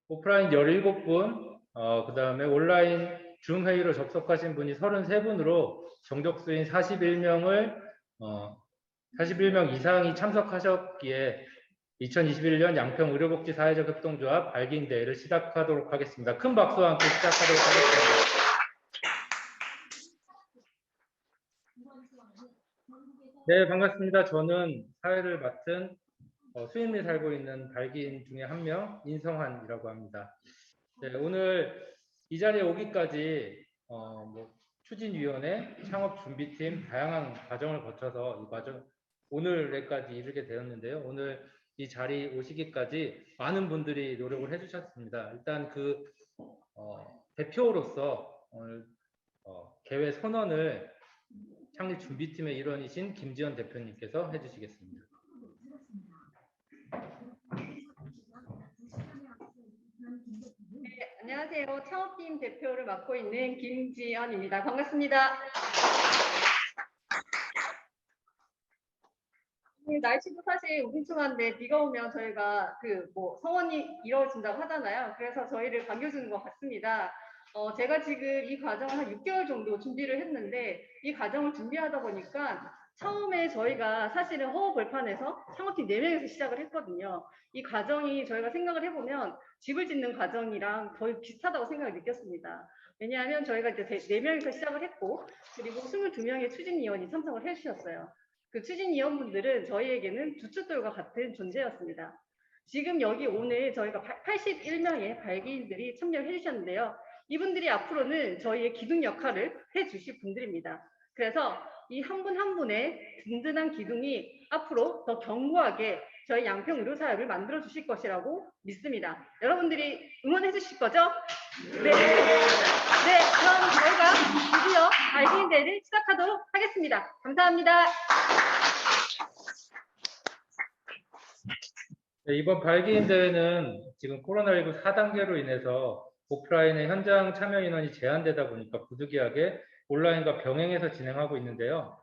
오프라인 17분, 그 다음에 온라인 줌 회의로 접속하신 분이 33분으로 정족수인 41명 이상이 참석하셨기에 2021년 양평 의료복지 사회적 협동조합 발기인 대회를 시작하도록 하겠습니다. 큰 박수와 함께 시작하도록 하겠습니다. 네, 반갑습니다. 저는 사회를 맡은 수인리에 살고 있는 발기인 중에 한 명, 인성환이라고 합니다. 네, 오늘 이 자리에 오기까지 추진위원회, 창업준비팀 다양한 과정을 거쳐서 이 과정 오늘에까지 이르게 되었는데요. 오늘 이 자리 오시기까지 많은 분들이 노력을 해주셨습니다. 일단 대표로서 오늘 개회 선언을 창립 준비팀의 일원이신 김지연 대표님께서 해주시겠습니다. 네, 안녕하세요. 창업팀 대표를 맡고 있는 김지연입니다. 반갑습니다. 날씨도 사실 우중충한데 비가 오면 저희가 성원이 이루어진다고 하잖아요. 그래서 저희를 반겨주는 것 같습니다. 제가 지금 이 과정을 한 6개월 정도 준비를 했는데 이 과정을 준비하다 보니까 처음에 저희가 사실은 허허벌판에서 창업팀 4명에서 시작을 했거든요. 이 과정이 저희가 생각을 해보면 집을 짓는 과정이랑 거의 비슷하다고 생각을 느꼈습니다. 왜냐하면 저희가 이제 4명에서 시작을 했고 그리고 22명의 추진위원이 참석을 해주셨어요. 그 추진위원분들은 저희에게는 주춧돌과 같은 존재였습니다. 지금 여기 오늘 저희가 81명의 발기인들이 참여를 해주셨는데요. 이분들이 앞으로는 저희의 기둥 역할을 해주실 분들입니다. 그래서 이 한 분 한 분의 든든한 기둥이 앞으로 더 견고하게 저희 양평 의료사업을 만들어 주실 것이라고 믿습니다. 여러분들이 응원해 주실 거죠? 네. 네, 그럼 저희가 드디어 발기인 대회를 시작하도록 하겠습니다. 감사합니다. 네, 이번 발기인 대회는 지금 코로나19 4단계로 인해서 오프라인의 현장 참여 인원이 제한되다 보니까 부득이하게 온라인과 병행해서 진행하고 있는데요.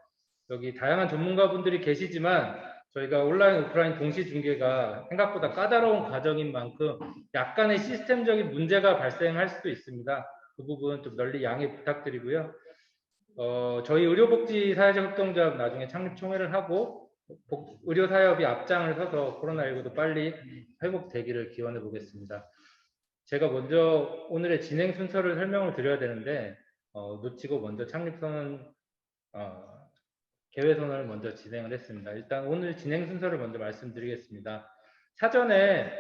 여기 다양한 전문가분들이 계시지만 저희가 온라인, 오프라인 동시 중계가 생각보다 까다로운 과정인 만큼 약간의 시스템적인 문제가 발생할 수도 있습니다. 그 부분 좀 널리 양해 부탁드리고요. 저희 의료복지 사회적 협동조합 나중에 창립 총회를 하고 의료사업이 앞장을 서서 코로나19도 빨리 회복되기를 기원해 보겠습니다. 제가 먼저 오늘의 진행 순서를 설명을 드려야 되는데 놓치고 먼저 창립선언 개회 선언을 먼저 진행을 했습니다. 일단 오늘 진행 순서를 먼저 말씀드리겠습니다. 사전에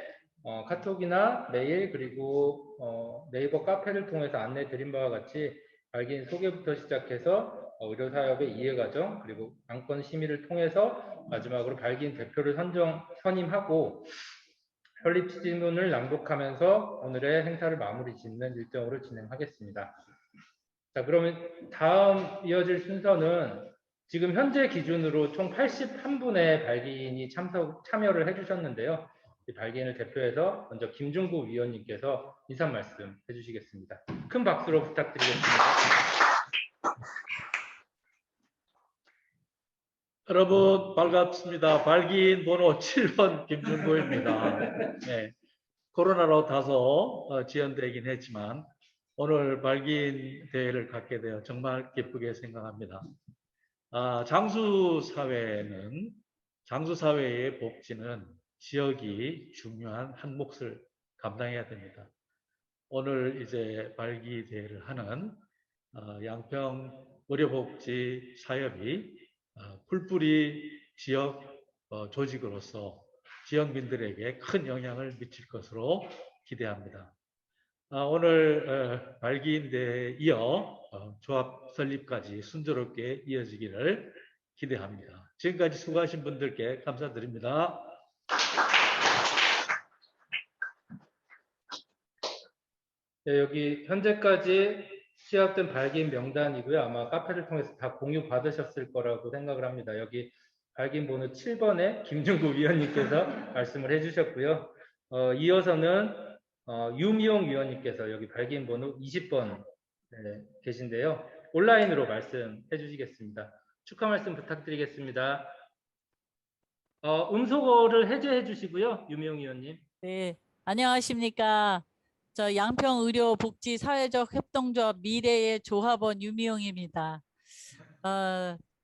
카톡이나 메일 그리고 네이버 카페를 통해서 안내 드린 바와 같이 발기인 소개부터 시작해서 의료사업의 이해과정 그리고 안건 심의를 통해서 마지막으로 발기인 대표를 선임하고 설립 질문을 낭독하면서 오늘의 행사를 마무리 짓는 일정으로 진행하겠습니다. 자, 그러면 다음 이어질 순서는 지금 현재 기준으로 총 81분의 발기인이 참여를 해주셨는데요. 이 발기인을 대표해서 먼저 김중구 위원님께서 인사 말씀 해주시겠습니다. 큰 박수로 부탁드리겠습니다. 여러분 반갑습니다. 발기인 번호 7번 김중구입니다. 네, 코로나로 다소 지연되긴 했지만 오늘 발기인 대회를 갖게 되어 정말 기쁘게 생각합니다. 장수사회의 복지는 지역이 중요한 한 몫을 감당해야 됩니다. 오늘 이제 발기 대회를 하는 양평 의료복지 사업이 풀뿌리 지역 조직으로서 지역민들에게 큰 영향을 미칠 것으로 기대합니다. 오늘 발기인 대회에 이어 조합 설립까지 순조롭게 이어지기를 기대합니다. 지금까지 수고하신 분들께 감사드립니다. 네, 여기 현재까지 취합된 발기인 명단이고요. 아마 카페를 통해서 다 공유 받으셨을 거라고 생각을 합니다. 여기 발기인 번호 7번에 김중구 위원님께서 말씀을 해주셨고요. 이어서는 유미용 위원님께서 여기 발기인 번호 20번 계신데요. 온라인으로 말씀해 주시겠습니다. 축하 말씀 부탁드리겠습니다. 음소거를 해제해 주시고요. 유미용 위원님. 네, 안녕하십니까. 저 양평의료복지사회적협동조합 미래의 조합원 유미영입니다.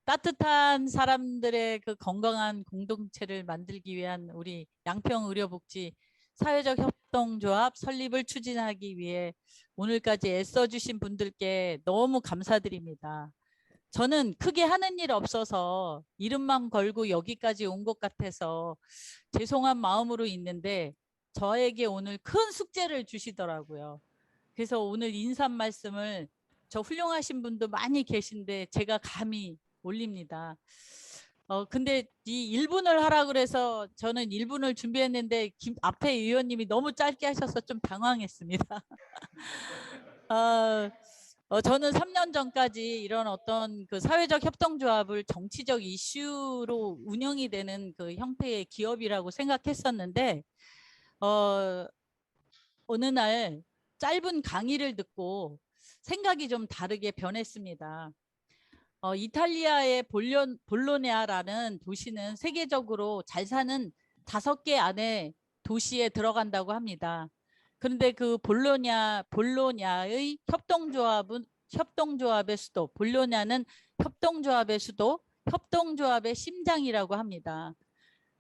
따뜻한 사람들의 그 건강한 공동체를 만들기 위한 우리 양평의료복지 사회적협동조합 설립을 추진하기 위해 오늘까지 애써주신 분들께 너무 감사드립니다. 저는 크게 하는 일 없어서 이름만 걸고 여기까지 온 것 같아서 죄송한 마음으로 있는데 저에게 오늘 큰 숙제를 주시더라고요. 그래서 오늘 인사 말씀을 저 훌륭하신 분도 많이 계신데 제가 감히 올립니다. 근데 이 1분을 하라 그래서 저는 1분을 준비했는데 앞에 의원님이 너무 짧게 하셔서 좀 당황했습니다. 저는 3년 전까지 이런 어떤 그 사회적 협동조합을 정치적 이슈로 운영이 되는 그 형태의 기업이라고 생각했었는데 어느 날 짧은 강의를 듣고 생각이 좀 다르게 변했습니다. 이탈리아의 볼로냐라는 도시는 세계적으로 잘 사는 5개 안에 도시에 들어간다고 합니다. 그런데 그 볼로냐의 협동조합의 수도, 볼로냐는 협동조합의 수도, 협동조합의 심장이라고 합니다.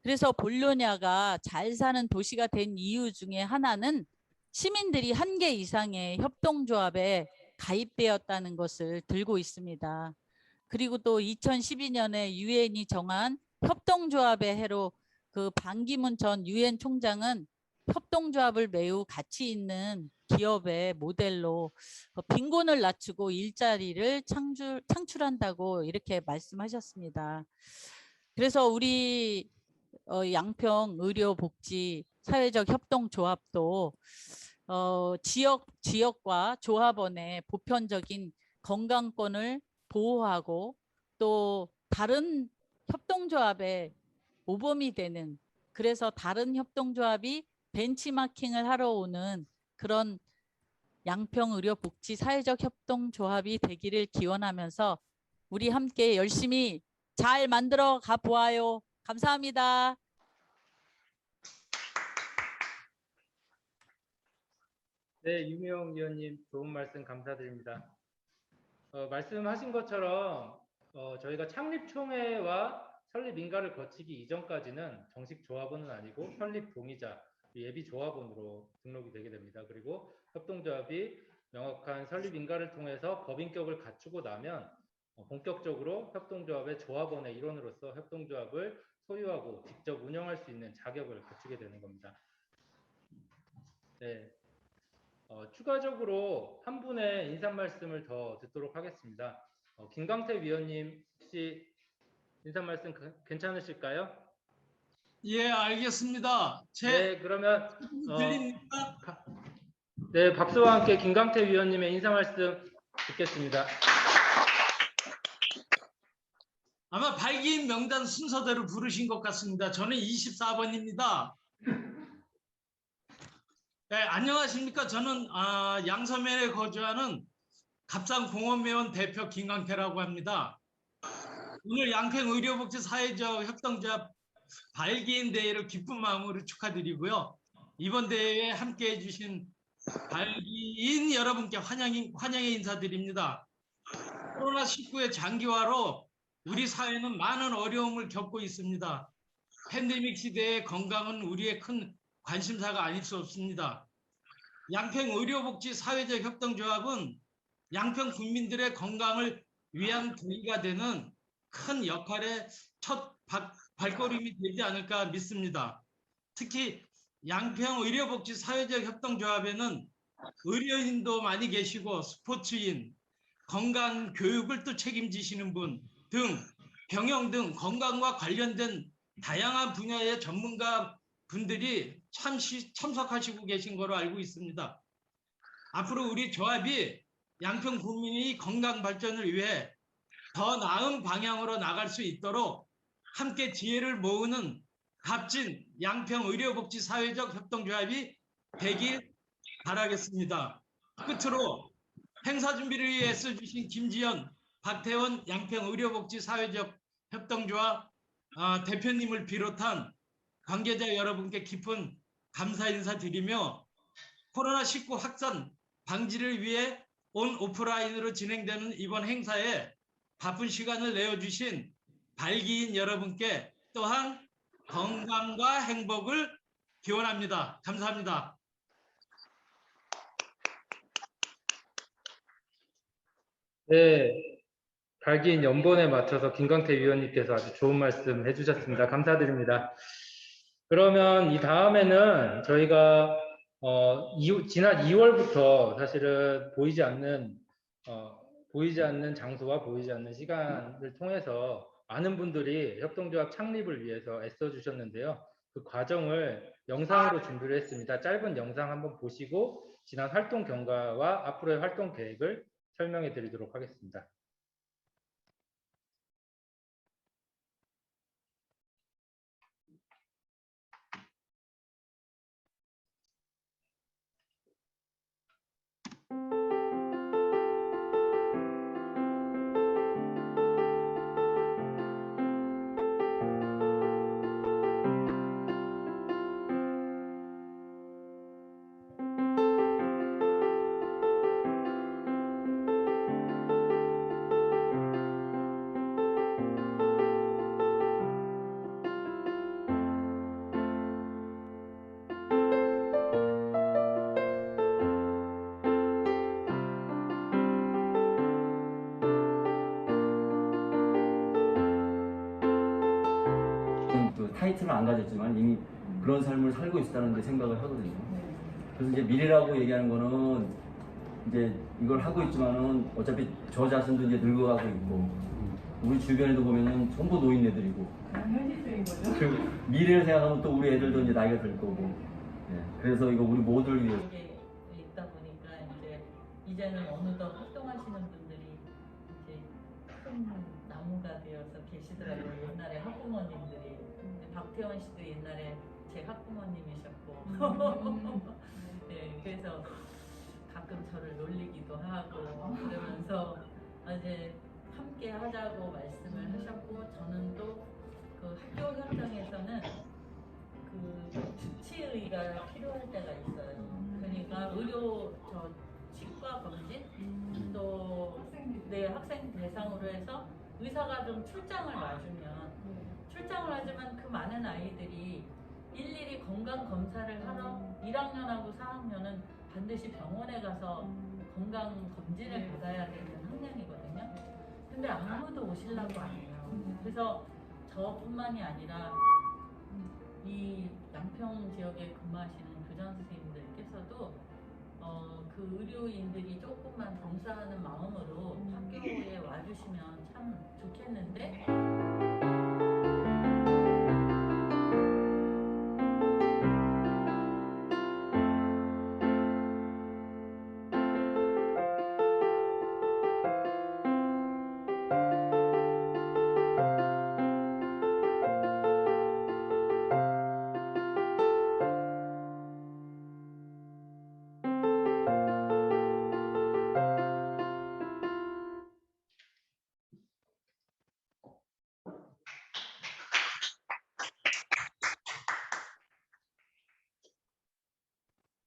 그래서 볼로냐가 잘 사는 도시가 된 이유 중에 하나는 시민들이 1개 이상의 협동조합에 가입되었다는 것을 들고 있습니다. 그리고 또 2012년에 유엔이 정한 협동조합의 해로 그 반기문 전 유엔 총장은 협동조합을 매우 가치 있는 기업의 모델로 빈곤을 낮추고 일자리를 창출한다고 이렇게 말씀하셨습니다. 그래서 우리 양평의료복지 사회적 협동조합도 지역과 조합원의 보편적인 건강권을 보호하고 또 다른 협동조합의 모범이 되는, 그래서 다른 협동조합이 벤치마킹을 하러 오는 그런 양평의료복지 사회적 협동조합이 되기를 기원하면서 우리 함께 열심히 잘 만들어 가 보아요. 감사합니다. 네, 유미영 의원님 좋은 말씀 감사드립니다. 말씀하신 것처럼 저희가 창립총회와 설립인가를 거치기 이전까지는 정식 조합원은 아니고 설립 동의자, 예비 조합원으로 등록이 되게 됩니다. 그리고 협동조합이 명확한 설립인가를 통해서 법인격을 갖추고 나면 본격적으로 협동조합의 조합원의 일원으로서 협동조합을 소유하고 직접 운영할 수 있는 자격을 갖추게 되는 겁니다. 네. 추가적으로 한 분의 인사 말씀을 더 듣도록 하겠습니다. 김광태 위원님 혹시 인사 말씀 괜찮으실까요? 예, 알겠습니다. 네, 그러면 들립니까? 네, 박수와 함께 김광태 위원님의 인사 말씀 듣겠습니다. 아마 발기인 명단 순서대로 부르신 것 같습니다. 저는 24번입니다. 네, 안녕하십니까. 저는 양서면에 거주하는 갑산공원매원 대표 김광태라고 합니다. 오늘 양평의료복지 사회적 협동조합 발기인 대회를 기쁜 마음으로 축하드리고요. 이번 대회에 함께해 주신 발기인 여러분께 환영의 인사드립니다. 코로나19의 장기화로 우리 사회는 많은 어려움을 겪고 있습니다. 팬데믹 시대의 건강은 우리의 큰 관심사가 아닐 수 없습니다. 양평의료복지 사회적 협동조합은 양평 국민들의 건강을 위한 도의가 되는 큰 역할의 첫 발걸음이 되지 않을까 믿습니다. 특히 양평의료복지 사회적 협동조합에는 의료인도 많이 계시고 스포츠인, 건강 교육을 또 책임지시는 분 등 경영 등 건강과 관련된 다양한 분야의 전문가 분들이 참석하시고 계신 거로 알고 있습니다. 앞으로 우리 조합이 양평 국민의 건강 발전을 위해 더 나은 방향으로 나갈 수 있도록 함께 지혜를 모으는 값진 양평의료복지 사회적 협동조합이 되길 바라겠습니다. 끝으로 행사 준비를 위해 애써주신 김지연, 박태원 양평의료복지 사회적 협동조합 대표님을 비롯한 관계자 여러분께 깊은 감사 인사드리며 코로나19 확산 방지를 위해 온 오프라인으로 진행되는 이번 행사에 바쁜 시간을 내어주신 발기인 여러분께 또한 건강과 행복을 기원합니다. 감사합니다. 네, 발기인 연본에 맞춰서 김광태 위원님께서 아주 좋은 말씀 해주셨습니다. 감사드립니다. 그러면 이 다음에는 저희가 지난 2월부터 사실은 보이지 않는 장소와 보이지 않는 시간을 통해서 많은 분들이 협동조합 창립을 위해서 애써주셨는데요. 그 과정을 영상으로 준비를 했습니다. 짧은 영상 한번 보시고 지난 활동 경과와 앞으로의 활동 계획을 설명해 드리도록 하겠습니다. 그 타이틀은 안 가졌지만 이미 그런 삶을 살고 있다는 데 생각을 하거든요. 그래서 이제 미래라고 얘기하는 거는 이제 이걸 하고 있지만은 어차피 저 자신도 이제 늙어가고 있고 우리 주변에도 보면은 전부 노인네들이고 현실적인 거죠. 그리고 미래를 생각하면 또 우리 애들도 이제 나이가 들 거고 그래서 이거 우리 모두를 위해서 이게 있다 보니까 이제는 어느덧 활동하시는 분들이 이제 큰 나무가 되어서 계시더라고요. 옛날에 학부모님들이 박태원 씨도 옛날에 제 학부모님이셨고 네, 그래서 가끔 저를 놀리기도 하고 그러면서 이제 함께 하자고 말씀을 하셨고 저는 또 그 학교 현장에서는 그 주치의가 필요할 때가 있어요. 그러니까 의료 치과 검진 또 내 학생 대상으로 해서 의사가 좀 출장을 와주면 그 많은 아이들이 일일이 건강 검사를 하러 1학년하고 4학년은 반드시 병원에 가서 건강 검진을 받아야 되는 학년이거든요. 근데 아무도 오시려고 안 해요. 그래서 저뿐만이 아니라 이 양평 지역에 근무하시는 교장 선생님들께서도 그 의료인들이 조금만 봉사하는 마음으로 학교에 와주시면 참 좋겠는데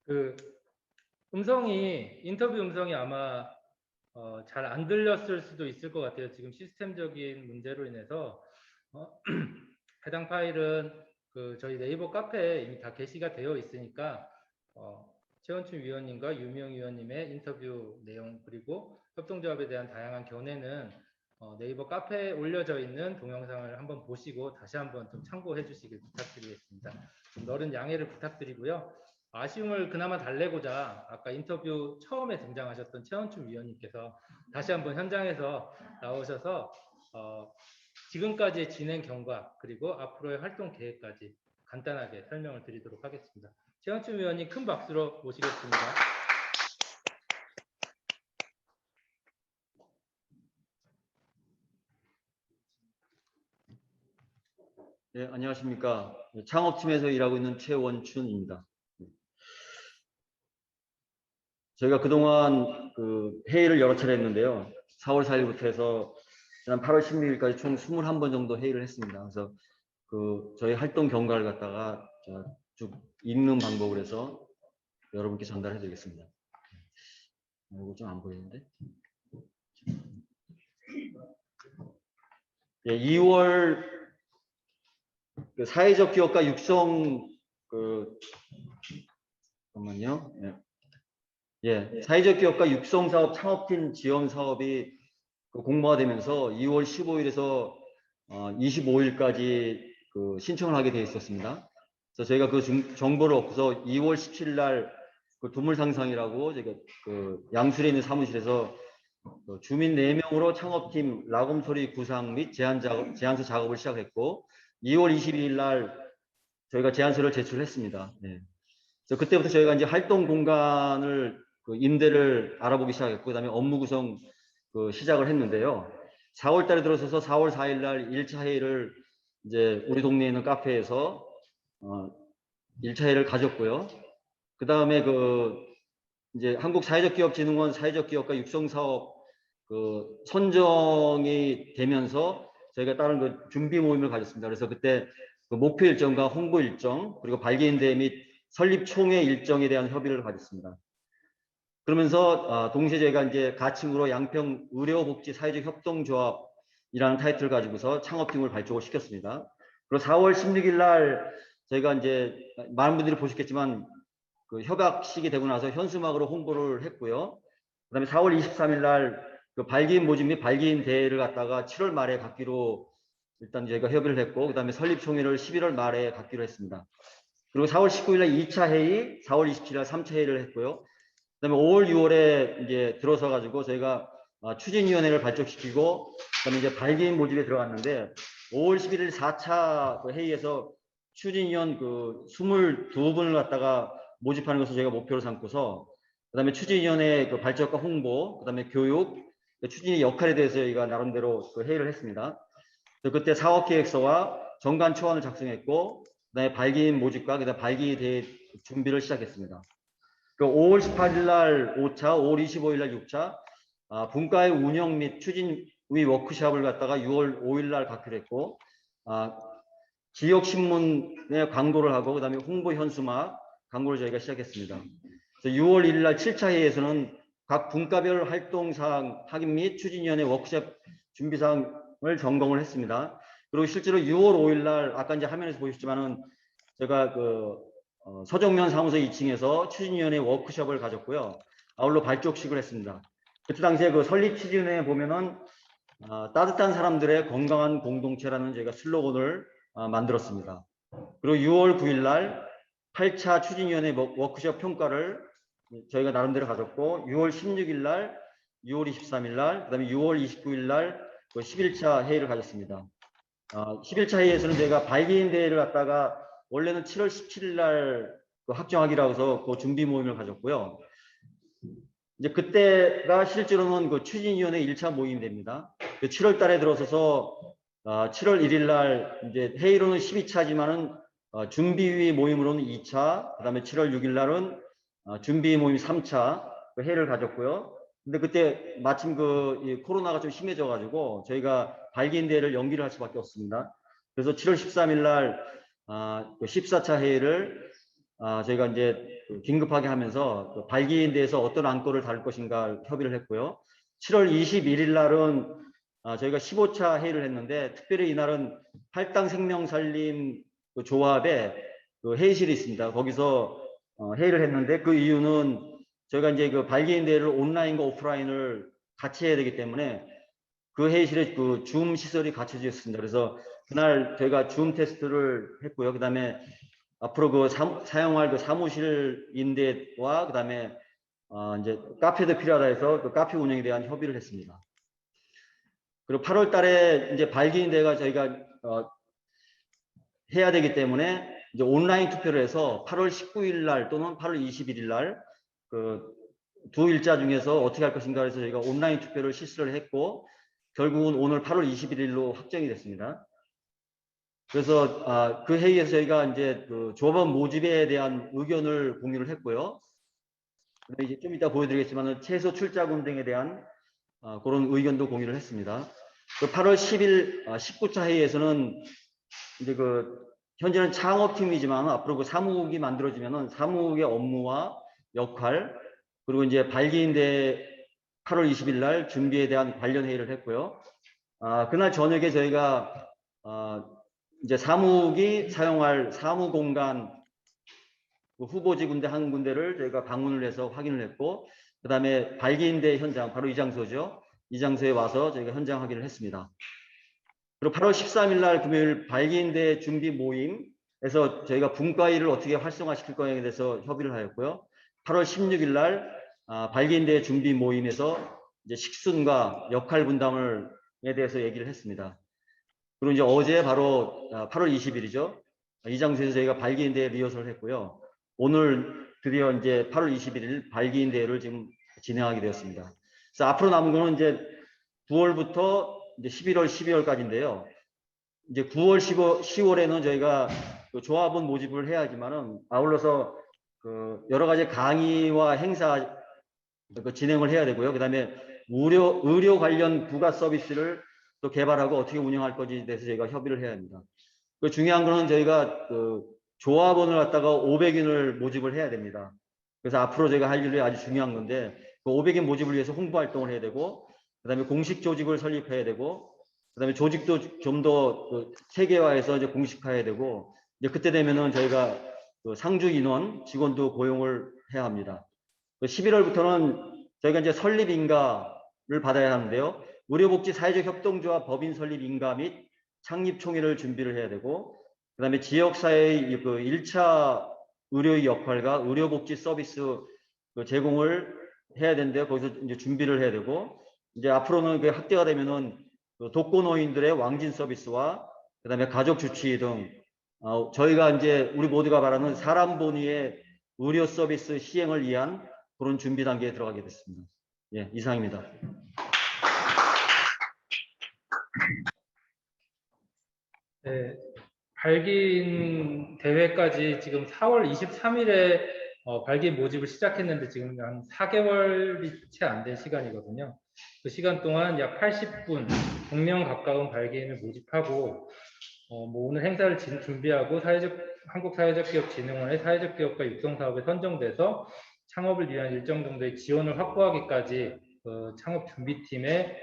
그 인터뷰 음성이 아마 잘 안 들렸을 수도 있을 것 같아요. 지금 시스템적인 문제로 인해서 해당 파일은 저희 네이버 카페에 이미 다 게시가 되어 있으니까 최원춘 위원님과 유명 위원님의 인터뷰 내용 그리고 협동조합에 대한 다양한 견해는 네이버 카페에 올려져 있는 동영상을 한번 보시고 다시 한번 좀 참고해 주시길 부탁드리겠습니다. 좀 너른 양해를 부탁드리고요. 아쉬움을 그나마 달래고자 아까 인터뷰 처음에 등장하셨던 최원춘 위원님께서 다시 한번 현장에서 나오셔서 지금까지의 진행 경과 그리고 앞으로의 활동 계획까지 간단하게 설명을 드리도록 하겠습니다. 최원춘 위원님 큰 박수로 모시겠습니다. 네, 안녕하십니까. 창업팀에서 일하고 있는 최원춘입니다. 저희가 그동안 회의를 여러 차례 했는데요. 4월 4일부터 해서 지난 8월 16일까지 총 21번 정도 회의를 했습니다. 그래서 저희 활동 경과를 갖다가 쭉 읽는 방법으로 해서 여러분께 전달해 드리겠습니다. 이거 좀 안 보이는데. 예, 2월 그 사회적 기업가 육성 잠깐만요. 예, 사회적 기업가 육성 사업 창업팀 지원 사업이 공모가 되면서 2월 15일에서 25일까지 신청을 하게 되어 있었습니다. 그래서 저희가 그 정보를 얻고서 2월 17일 날 그 두물상상이라고 제가 양술에 있는 사무실에서 주민 4명으로 창업팀 라곰소리 구상 및 제안서 작업을 시작했고 2월 22일 날 저희가 제안서를 제출했습니다. 네. 그래서 그때부터 저희가 이제 활동 공간을 임대를 알아보기 시작했고 그다음에 업무 구성 시작을 했는데요. 4월 달에 들어서서 4월 4일 날 1차 회의를 이제 우리 동네에 있는 카페에서 1차 회의를 가졌고요. 그다음에 이제 한국사회적기업진흥원 사회적기업가 육성사업 선정이 되면서 저희가 다른 준비 모임을 가졌습니다. 그래서 그때 목표 일정과 홍보 일정 그리고 발기인대 및 설립 총회 일정에 대한 협의를 가졌습니다. 그러면서 동시에 저희가 이제 가칭으로 양평 의료복지 사회적 협동조합이라는 타이틀을 가지고서 창업팀을 발족을 시켰습니다. 그리고 4월 16일 날 저희가 이제 많은 분들이 보셨겠지만 협약식이 되고 나서 현수막으로 홍보를 했고요. 그다음에 4월 23일 날 발기인 모집 및 발기인 대회를 갖다가 7월 말에 갖기로 일단 저희가 협의를 했고 그다음에 설립 총회를 11월 말에 갖기로 했습니다. 그리고 4월 19일 날 2차 회의, 4월 27일 날 3차 회의를 했고요. 그다음에 5월, 6월에 이제 들어서 가지고 저희가 추진위원회를 발족시키고 그다음에 이제 발기인 모집에 들어갔는데 5월 11일 4차 회의에서 추진위원 22분을 갖다가 모집하는 것을 저희가 목표로 삼고서 그다음에 추진위원회 발족과 홍보, 그다음에 교육, 추진의 역할에 대해서 저희가 나름대로 회의를 했습니다. 그때 사업계획서와 정관 초안을 작성했고 그다음에 발기인 모집과 그다음 발기 대회 준비를 시작했습니다. 5월 18일 날 5차, 5월 25일 날 6차 분과의 운영 및 추진위 워크숍을 갖다가 6월 5일 날 갖기로 했고 지역 신문에 광고를 하고 그다음에 홍보 현수막 광고를 저희가 시작했습니다. 그래서 6월 1일 날 7차 회의에서는 각 분과별 활동사항 확인 및 추진위원회 워크숍 준비사항을 점검을 했습니다. 그리고 실제로 6월 5일 날 아까 이제 화면에서 보셨지만은 제가 서정면 사무소 2층에서 추진위원회 워크숍을 가졌고요. 아울러 발족식을 했습니다. 그때 당시에 설립 추진회에 보면은 따뜻한 사람들의 건강한 공동체라는 저희가 슬로건을 만들었습니다. 그리고 6월 9일 날 8차 추진위원회 워크숍 평가를 저희가 나름대로 가졌고 6월 16일 날, 6월 23일 날, 그다음에 6월 29일 날 11차 회의를 가졌습니다. 11차 회의에서는 저희가 발기인 대회를 갖다가 원래는 7월 17일 날 확정하기로 해서 준비 모임을 가졌고요. 이제 그때가 실제로는 추진위원회 1차 모임이 됩니다. 7월 달에 들어서서 7월 1일 날 이제 회의로는 12차지만은 준비위 모임으로는 2차, 그다음에 7월 6일 날은 준비 모임 3차 회의를 가졌고요. 근데 그때 마침 이 코로나가 좀 심해져 가지고 저희가 발기인 대회를 연기를 할 수밖에 없습니다. 그래서 7월 13일 날 14차 회의를 저희가 이제 긴급하게 하면서 발기인 대회에서 어떤 안건을 다룰 것인가 협의를 했고요. 7월 21일 날은 저희가 15차 회의를 했는데 특별히 이날은 할당 생명살림 조합에 회의실이 있습니다. 거기서 회의를 했는데 그 이유는 저희가 이제 발기인 대회를 온라인과 오프라인을 같이 해야 되기 때문에 그 회의실에 줌 시설이 갖춰져 있습니다. 그래서 그날 저희가 줌 테스트를 했고요. 그다음에 앞으로 사용할 사무실 임대와 그다음에 이제 카페도 필요하다 해서 카페 운영에 대한 협의를 했습니다. 그리고 8월 달에 이제 발기인 대회가 저희가 해야 되기 때문에 이제 온라인 투표를 해서 8월 19일 날 또는 8월 21일 날 두 일자 중에서 어떻게 할 것인가 해서 저희가 온라인 투표를 실시를 했고 결국은 오늘 8월 21일로 확정이 됐습니다. 그래서 그 회의에서 저희가 이제 조합원 모집에 대한 의견을 공유를 했고요. 이제 좀 이따 보여드리겠지만 최소 출자금 등에 대한 그런 의견도 공유를 했습니다. 8월 10일 19차 회의에서는 이제 현재는 창업팀이지만 앞으로 사무국이 만들어지면은 사무국의 업무와 역할, 그리고 이제 발기인대 8월 20일 날 준비에 대한 관련 회의를 했고요. 그날 저녁에 저희가 이제 사무국이 사용할 사무 공간 후보지 군데 한 군데를 저희가 방문을 해서 확인을 했고, 그 다음에 발기인대 현장, 바로 이 장소죠. 이 장소에 와서 저희가 현장 확인을 했습니다. 그리고 8월 13일 날 금요일 발기인대 준비 모임에서 저희가 분과일을 어떻게 활성화시킬 거냐에 대해서 협의를 하였고요. 8월 16일 날 발기인대 준비 모임에서 이제 식순과 역할 분담에 대해서 얘기를 했습니다. 그리고 이제 어제 바로 8월 20일이죠. 이 장소에서 저희가 발기인대 리허설을 했고요. 오늘 드디어 이제 8월 21일 발기인대회를 지금 진행하게 되었습니다. 그래서 앞으로 남은 거는 이제 9월부터 이제 11월, 12월까지인데요. 이제 9월, 10월에는 저희가 그 조합원 모집을 해야 하지만은 아울러서 그 여러 가지 강의와 행사 그 진행을 해야 되고요. 그 다음에 의료 관련 부가 서비스를 또 개발하고 어떻게 운영할 것에 대해서 저희가 협의를 해야 합니다. 그 중요한 거는 저희가 그 조합원을 갖다가 500인을 모집을 해야 됩니다. 그래서 앞으로 저희가 할 일이 아주 중요한 건데 그 500인 모집을 위해서 홍보 활동을 해야 되고, 그 다음에 공식 조직을 설립해야 되고, 그 다음에 조직도 좀 더 체계화해서 이제 공식화해야 되고, 이제 그때 되면은 저희가 그 상주 인원 직원도 고용을 해야 합니다. 11월부터는 저희가 이제 설립 인가를 받아야 하는데요. 의료복지 사회적 협동조합 법인 설립 인가 및 창립 총회를 준비를 해야 되고, 그 다음에 지역사회의 그 1차 의료의 역할과 의료복지 서비스 그 제공을 해야 되는데요. 거기서 이제 준비를 해야 되고, 이제 앞으로는 그 확대가 되면은 그 독거노인들의 왕진 서비스와 그 다음에 가족 주치 등 저희가 이제 우리 모두가 바라는 사람 본위의 의료 서비스 시행을 위한 그런 준비 단계에 들어가게 됐습니다. 예, 이상입니다. 네, 발기인 대회까지 지금 4월 23일에 발기인 모집을 시작했는데 지금 한 4개월이 채 안 된 시간이거든요. 그 시간 동안 약 80분, 100명 가까운 발기인을 모집하고 뭐 오늘 행사를 준비하고 한국사회적기업진흥원의 사회적 기업가 육성 사업에 선정돼서 창업을 위한 일정 정도의 지원을 확보하기까지 창업 준비팀에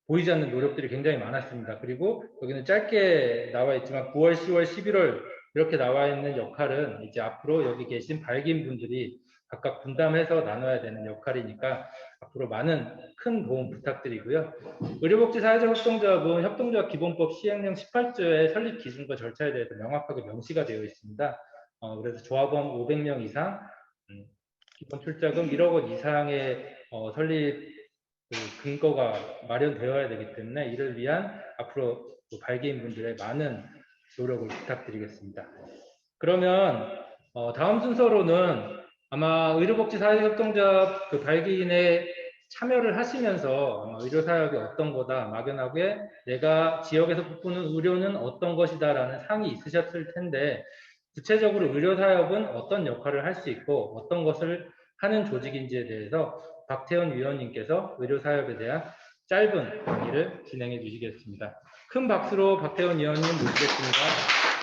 보이지 않는 노력들이 굉장히 많았습니다. 그리고 여기는 짧게 나와 있지만 9월, 10월, 11월 이렇게 나와 있는 역할은 이제 앞으로 여기 계신 발기인 분들이 각각 분담해서 나눠야 되는 역할이니까 앞으로 많은 큰 도움 부탁드리고요. 의료복지 사회적 협동조합은 협동조합 기본법 시행령 18조의 설립 기준과 절차에 대해서 명확하게 명시가 되어 있습니다. 그래서 조합원 500명 이상, 기본 출자금 1억 원 이상의 설립 근거가 마련되어야 되기 때문에 이를 위한 앞으로 발기인 분들의 많은 노력을 부탁드리겠습니다. 그러면 다음 순서로는 아마 의료복지 사회협동조합 그 발기인에 참여를 하시면서 의료사역이 어떤 거다, 막연하게 내가 지역에서 꿈꾸는 의료는 어떤 것이다 라는 상이 있으셨을 텐데 구체적으로 의료사역은 어떤 역할을 할 수 있고 어떤 것을 하는 조직인지에 대해서 박태원 위원님께서 의료사역에 대한 짧은 강의를 진행해 주시겠습니다. 큰 박수로 박태원 위원님 모시겠습니다.